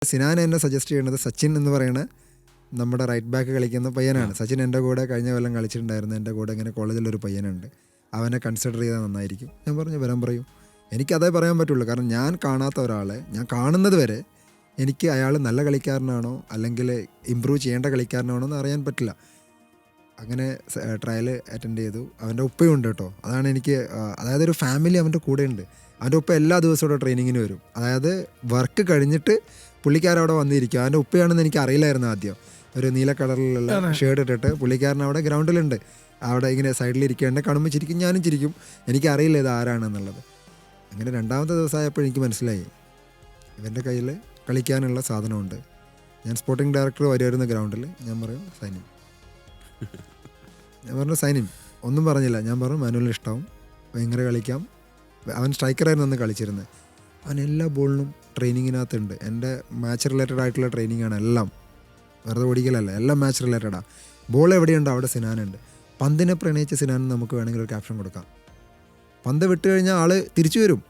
സിനാൻ എന്നെ സജസ്റ്റ് ചെയ്യുന്നത് സച്ചിൻ എന്ന് പറയുന്ന നമ്മുടെ റൈറ്റ് ബാക്ക് കളിക്കുന്ന പയ്യനാണ്. സച്ചിൻ എൻ്റെ കൂടെ കഴിഞ്ഞ കൊല്ലം കളിച്ചിട്ടുണ്ടായിരുന്നു. എൻ്റെ കൂടെ ഇങ്ങനെ കോളേജിലൊരു പയ്യനുണ്ട്, അവനെ കൺസിഡർ ചെയ്താൽ നന്നായിരിക്കും. ഞാൻ പറഞ്ഞു വരാൻ പറയൂ. എനിക്കതേ പറയാൻ പറ്റുള്ളൂ. കാരണം ഞാൻ കാണാത്ത ഒരാളെ ഞാൻ കാണുന്നത് വരെ എനിക്ക് അയാൾ നല്ല കളിക്കാരനാണോ അല്ലെങ്കിൽ ഇമ്പ്രൂവ് ചെയ്യേണ്ട കളിക്കാരനാണോ എന്ന് അറിയാൻ പറ്റില്ല. അങ്ങനെ ട്രയൽ അറ്റൻഡ് ചെയ്തു. അവൻ്റെ ഉപ്പയുണ്ട് കേട്ടോ. അതാണ് എനിക്ക്, അതായത് ഒരു ഫാമിലി അവൻ്റെ കൂടെ ഉണ്ട്. അവൻ്റെ ഉപ്പ എല്ലാ ദിവസവും ട്രെയിനിങ്ങിന് വരും. അതായത് വർക്ക് കഴിഞ്ഞിട്ട് പുള്ളിക്കാരവിടെ വന്നിരിക്കും. അവൻ്റെ ഉപ്പയാണെന്ന് എനിക്ക് അറിയില്ലായിരുന്നു ആദ്യം. ഒരു നീല കളറിലുള്ള ഷർട്ട് ഇട്ടിട്ട് പുള്ളിക്കാരൻ അവിടെ ഗ്രൗണ്ടിലുണ്ട്. അവിടെ ഇങ്ങനെ സൈഡിലിരിക്കേണ്ട കാണുമ്പോൾ ചിരിക്കും, ഞാനും ചിരിക്കും. എനിക്കറിയില്ല ഇത് ആരാണെന്നുള്ളത്. അങ്ങനെ രണ്ടാമത്തെ ദിവസമായപ്പോൾ എനിക്ക് മനസ്സിലായി ഇവൻ്റെ കയ്യിൽ കളിക്കാനുള്ള സാധനമുണ്ട്. ഞാൻ സ്പോർട്ടിംഗ് ഡയറക്ടർ വരുമായിരുന്നു ഗ്രൗണ്ടിൽ. ഞാൻ പറയും സൈനിങ്, ഞാൻ പറഞ്ഞു സൈനിങ്, ഒന്നും പറഞ്ഞില്ല. ഞാൻ പറഞ്ഞു മാനുവലിന് ഇഷ്ടമാവും, ഭയങ്കര കളിക്കാം. അവൻ സ്ട്രൈക്കറായിരുന്നു അന്ന് കളിച്ചിരുന്നത്. അവൻ എല്ലാ ബോളിനും ട്രെയിനിങ്ങിനകത്തുണ്ട്. എൻ്റെ മാച്ച് റിലേറ്റഡ് ആയിട്ടുള്ള ട്രെയിനിങ്ങാണ് എല്ലാം, വെറുതെ ഓടിക്കലല്ല, എല്ലാം മാച്ച് റിലേറ്റഡാണ്. ബോൾ എവിടെയുണ്ടോ അവിടെ സിനാനുണ്ട്. പന്തിനെ പ്രണയിച്ച സിനാൻ നമുക്ക് വേണമെങ്കിൽ ഒരു ക്യാപ്ഷൻ കൊടുക്കാം. പന്ത് വിട്ട് കഴിഞ്ഞാൽ ആൾ തിരിച്ചു വരും.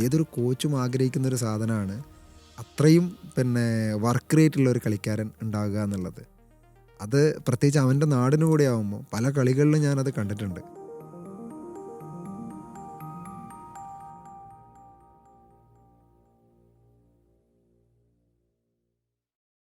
ഏതൊരു കോച്ചും ആഗ്രഹിക്കുന്നൊരു സാധനമാണ്. അത്രയും വർക്ക് റേറ്റ് ഉള്ള ഒരു കളിക്കാരൻ ഉണ്ടാകുക എന്നുള്ളത്. അത് പ്രത്യേകിച്ച് അവൻ്റെ നാടിനു കൂടെ ആകുമ്പോൾ പല കളികളിലും ഞാനത് കണ്ടിട്ടുണ്ട്.